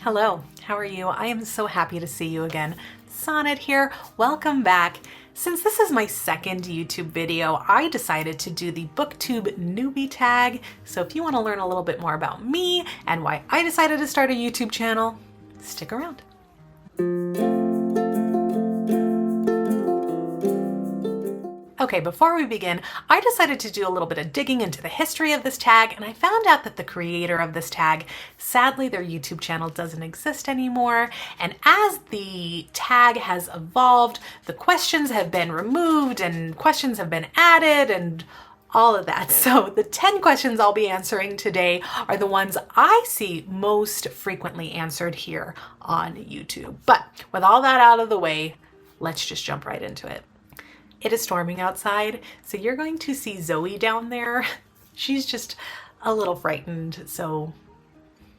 Hello, how are you? I am so happy to see you again. Sonnet here, welcome back. Since this is my second YouTube video, I decided to do the Booktube Newbie Tag. So if you want to learn a little bit more about me and why I decided to start a YouTube channel, stick around. Okay, before we begin, I decided to do a little bit of digging into the history of this tag, and I found out that the creator of this tag, sadly their YouTube channel doesn't exist anymore, and as the tag has evolved, the questions have been removed and questions have been added and all of that. So the 10 questions I'll be answering today are the ones I see most frequently answered here on YouTube. But with all that out of the way, let's just jump right into it. It is storming outside, so you're going to see Zoe down there. She's just a little frightened, so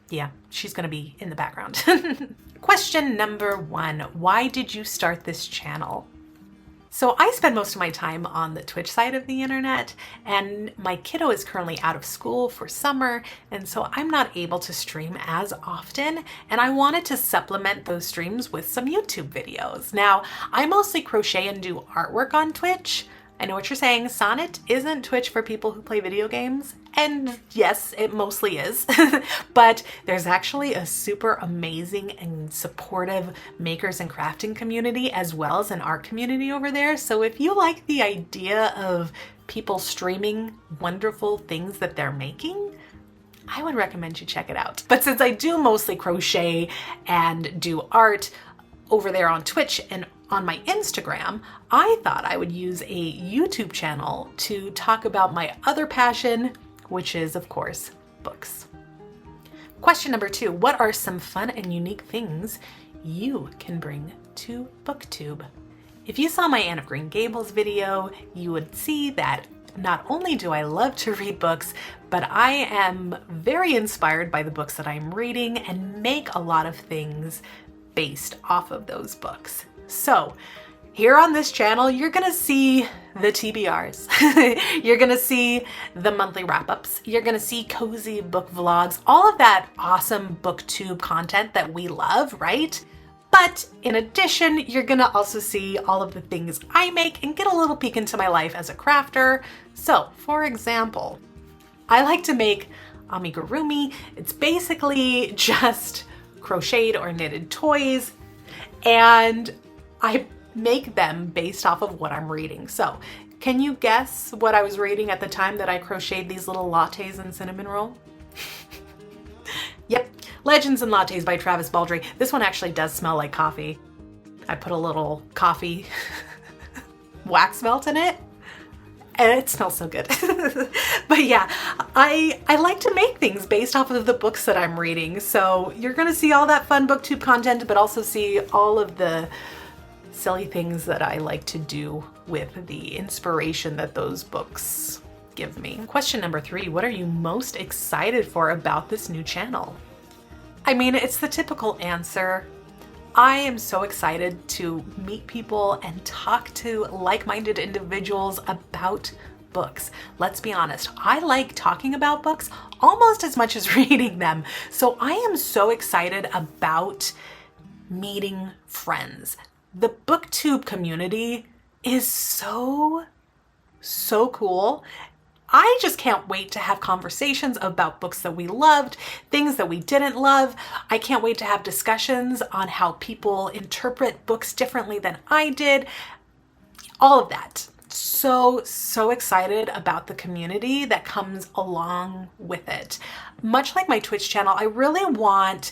yeah, she's gonna be in the background. Question number 1, why did you start this channel? So I spend most of my time on the Twitch side of the internet, and my kiddo is currently out of school for summer, and so I'm not able to stream as often, and I wanted to supplement those streams with some YouTube videos. Now, I mostly crochet and do artwork on Twitch. I know what you're saying, Sonnet, isn't Twitch for people who play video games? And yes, it mostly is, but there's actually a super amazing and supportive makers and crafting community as well as an art community over there. So if you like the idea of people streaming wonderful things that they're making, I would recommend you check it out. But since I do mostly crochet and do art over there on Twitch and on my Instagram, I thought I would use a YouTube channel to talk about my other passion, which is, of course, books. Question number 2, what are some fun and unique things you can bring to Booktube? If you saw my Anne of Green Gables video, you would see that not only do I love to read books, but I am very inspired by the books that I'm reading and make a lot of things based off of those books. So here on this channel, you're gonna see the TBRs. You're gonna see the monthly wrap-ups. You're gonna see cozy book vlogs, all of that awesome booktube content that we love, right? But in addition, you're gonna also see all of the things I make and get a little peek into my life as a crafter. So for example, I like to make amigurumi. It's basically just crocheted or knitted toys, and I make them based off of what I'm reading. So can you guess what I was reading at the time that I crocheted these little lattes and cinnamon roll? Yep, Legends and Lattes by Travis Baldree. This one actually does smell like coffee. I put a little coffee wax melt in it, and it smells so good. But yeah, I like to make things based off of the books that I'm reading. So you're gonna see all that fun booktube content, but also see all of the silly things that I like to do with the inspiration that those books give me. Question number 3, what are you most excited for about this new channel? I mean, it's the typical answer. I am so excited to meet people and talk to like-minded individuals about books. Let's be honest, I like talking about books almost as much as reading them. So I am so excited about meeting friends. The booktube community is so cool. I just can't wait to have conversations about books that we loved, things that we didn't love. I can't wait to have discussions on how people interpret books differently than I did. All of that. So excited about the community that comes along with it. Much like my Twitch channel, I really want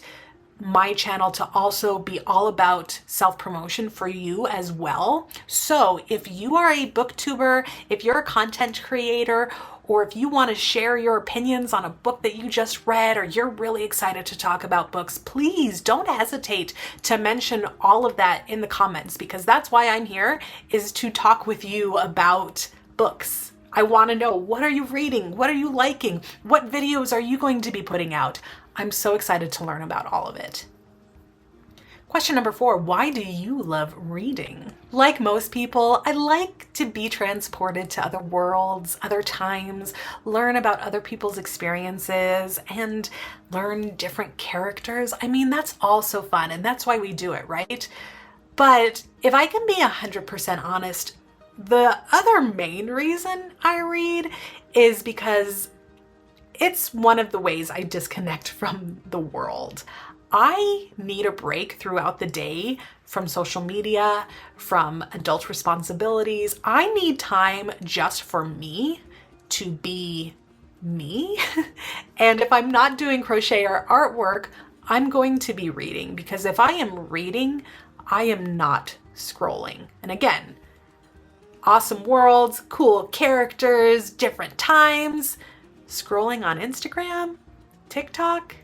my channel to also be all about self-promotion for you as well. So if you are a booktuber, if you're a content creator, or if you want to share your opinions on a book that you just read, or you're really excited to talk about books, please don't hesitate to mention all of that in the comments, because that's why I'm here, is to talk with you about books. I want to know, what are you reading? What are you liking? What videos are you going to be putting out? I'm so excited to learn about all of it. Question number 4, why do you love reading? Like most people, I like to be transported to other worlds, other times, learn about other people's experiences, and learn different characters. I mean, that's all so fun, and that's why we do it, right? But if I can be 100% honest, the other main reason I read is because it's one of the ways I disconnect from the world. I need a break throughout the day from social media, from adult responsibilities. I need time just for me to be me. And if I'm not doing crochet or artwork, I'm going to be reading, because if I am reading, I am not scrolling. And again, awesome worlds, cool characters, different times. Scrolling on Instagram, TikTok,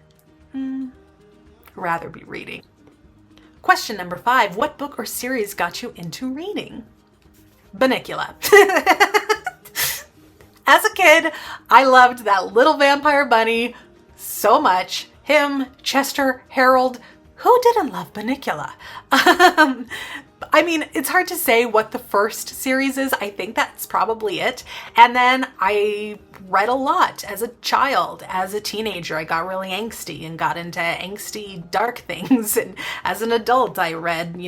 rather be reading. Question number 5, what book or series got you into reading? Bunnicula. As a kid, I loved that little vampire bunny so much. Him, Chester, Harold. Who didn't love Bunnicula? I mean, it's hard to say what the first series is. I think that's probably it. And then I read a lot as a child. As a teenager, I got really angsty and got into angsty, dark things. And as an adult, I read,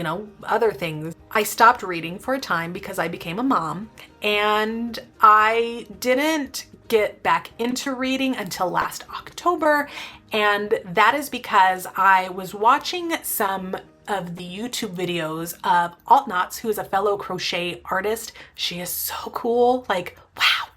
other things. I stopped reading for a time because I became a mom, and I didn't get back into reading until last October. And that is because I was watching some of the YouTube videos of Altnauts, who is a fellow crochet artist. She is so cool. Like, wow,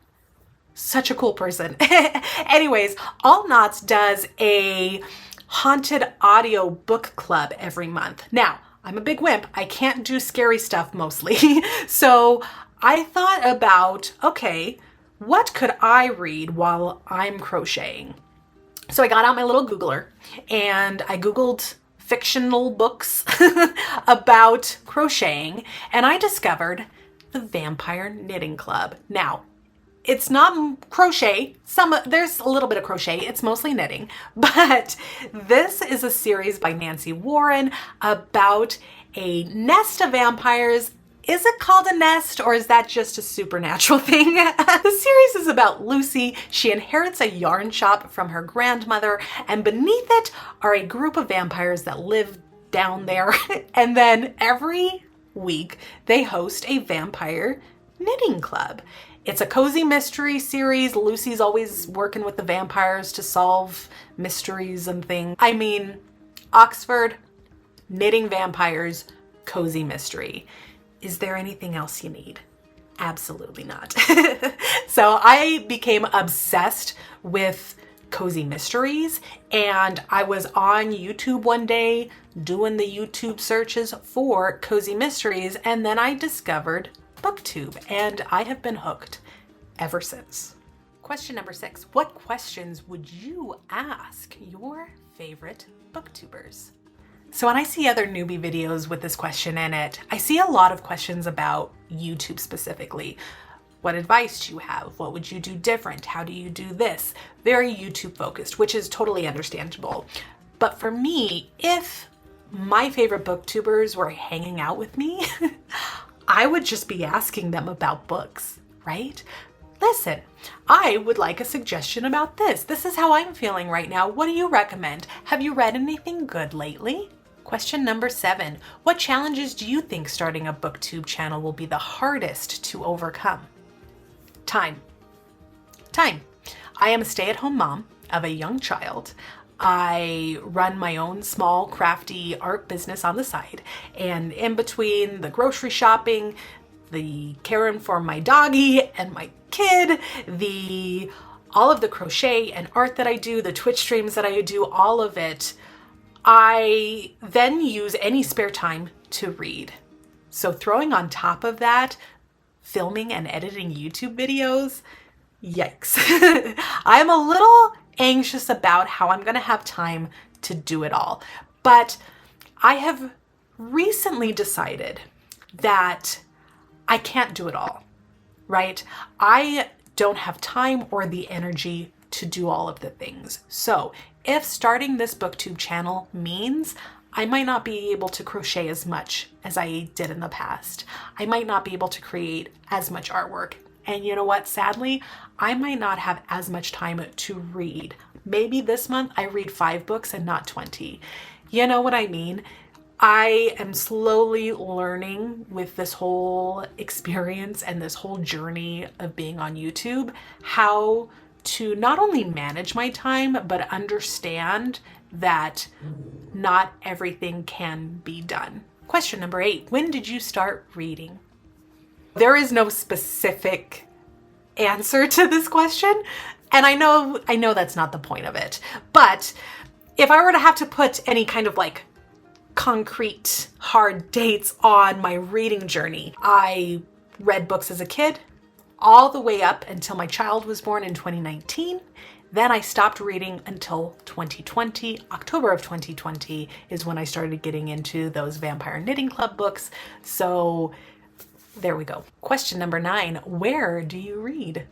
such a cool person. Anyways, Altnauts does a haunted audio book club every month. Now, I'm a big wimp. I can't do scary stuff mostly. So I thought about, okay, what could I read while I'm crocheting? So I got out my little Googler and I Googled fictional books about crocheting, and I discovered the Vampire Knitting Club. Now, it's not crochet. There's a little bit of crochet. It's mostly knitting, but this is a series by Nancy Warren about a nest of vampires. Is it called a nest, or is that just a supernatural thing? The series is about Lucy. She inherits a yarn shop from her grandmother, and beneath it are a group of vampires that live down there. And then every week they host a vampire knitting club. It's a cozy mystery series. Lucy's always working with the vampires to solve mysteries and things. I mean, Oxford, knitting vampires, cozy mystery. Is there anything else you need? Absolutely not. So I became obsessed with cozy mysteries, and I was on YouTube one day doing the YouTube searches for cozy mysteries, and then I discovered Booktube, and I have been hooked ever since. Question number 6, what questions would you ask your favorite booktubers? So when I see other newbie videos with this question in it, I see a lot of questions about YouTube specifically. What advice do you have? What would you do different? How do you do this? Very YouTube focused, which is totally understandable. But for me, if my favorite booktubers were hanging out with me, I would just be asking them about books, right? Listen, I would like a suggestion about this. This is how I'm feeling right now. What do you recommend? Have you read anything good lately? Question number 7, what challenges do you think starting a booktube channel will be the hardest to overcome? Time. I am a stay-at-home mom of a young child. I run my own small crafty art business on the side, and in between the grocery shopping, the caring for my doggy and my kid, all of the crochet and art that I do, the Twitch streams that I do, all of it, I then use any spare time to read. So throwing on top of that, filming and editing YouTube videos, yikes. I'm a little anxious about how I'm gonna have time to do it all. But I have recently decided that I can't do it all, right? I don't have time or the energy to do all of the things. So if starting this booktube channel means I might not be able to crochet as much as I did in the past. I might not be able to create as much artwork. And you know what? Sadly, I might not have as much time to read. Maybe this month I read 5 books and not 20. You know what I mean? I am slowly learning with this whole experience and this whole journey of being on YouTube how to not only manage my time, but understand that not everything can be done. Question number 8, when did you start reading? There is no specific answer to this question, and I know that's not the point of it, but if I were to have to put any kind of like concrete hard dates on my reading journey, I read books as a kid all the way up until my child was born in 2019. Then I stopped reading until 2020. October of 2020 is when I started getting into those Vampire Knitting Club books. So there we go. Question number 9, where do you read?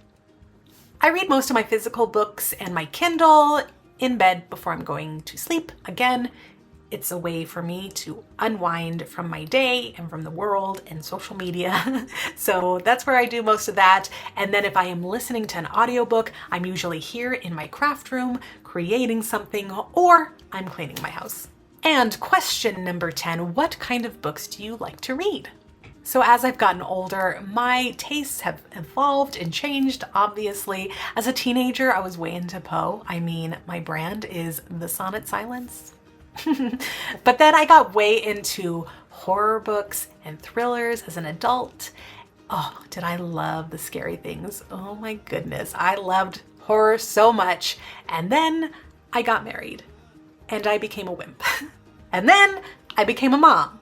I read most of my physical books and my Kindle in bed before I'm going to sleep. Again, it's a way for me to unwind from my day and from the world and social media. So that's where I do most of that. And then if I am listening to an audiobook, I'm usually here in my craft room creating something, or I'm cleaning my house. And question number 10, what kind of books do you like to read? So as I've gotten older, my tastes have evolved and changed, obviously. As a teenager, I was way into Poe. I mean, my brand is the Sonnet Silence. But then I got way into horror books and thrillers as an adult. Oh, did I love the scary things? Oh my goodness, I loved horror so much. And then I got married and I became a wimp. And then I became a mom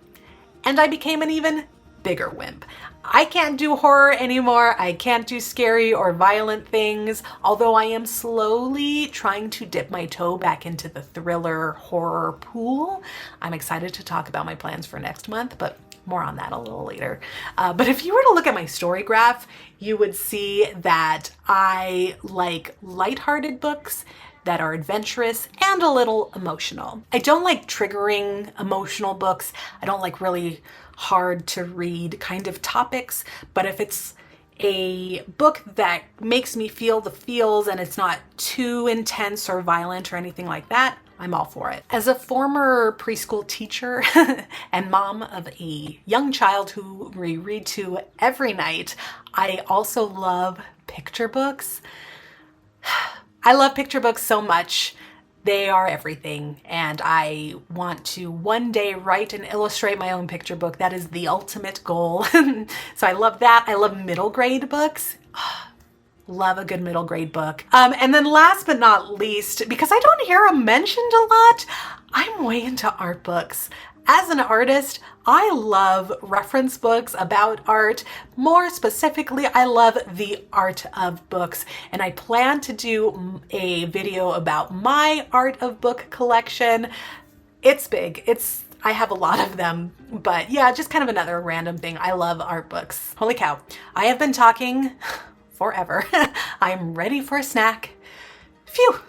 and I became an even bigger wimp. I can't do horror anymore. I can't do scary or violent things, although I am slowly trying to dip my toe back into the thriller horror pool. I'm excited to talk about my plans for next month, but more on that a little later. But if you were to look at my story graph, you would see that I like lighthearted books that are adventurous and a little emotional. I don't like triggering emotional books. I don't like really hard to read kind of topics, but if it's a book that makes me feel the feels and it's not too intense or violent or anything like that, I'm all for it. As a former preschool teacher and mom of a young child who we read to every night, I also love picture books. I love picture books so much. They are everything, and I want to one day write and illustrate my own picture book. That is the ultimate goal. So I love that. I love middle grade books. Love a good middle grade book. And then last but not least, because I don't hear them mentioned a lot, I'm way into art books. As an artist, I love reference books about art. More specifically, I love the art of books, and I plan to do a video about my art of book collection. It's big. I have a lot of them, but yeah, just kind of another random thing. I love art books. Holy cow. I have been talking forever. I'm ready for a snack. Phew.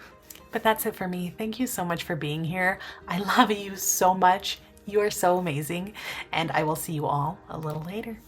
But that's it for me. Thank you so much for being here. I love you so much. You are so amazing, and I will see you all a little later.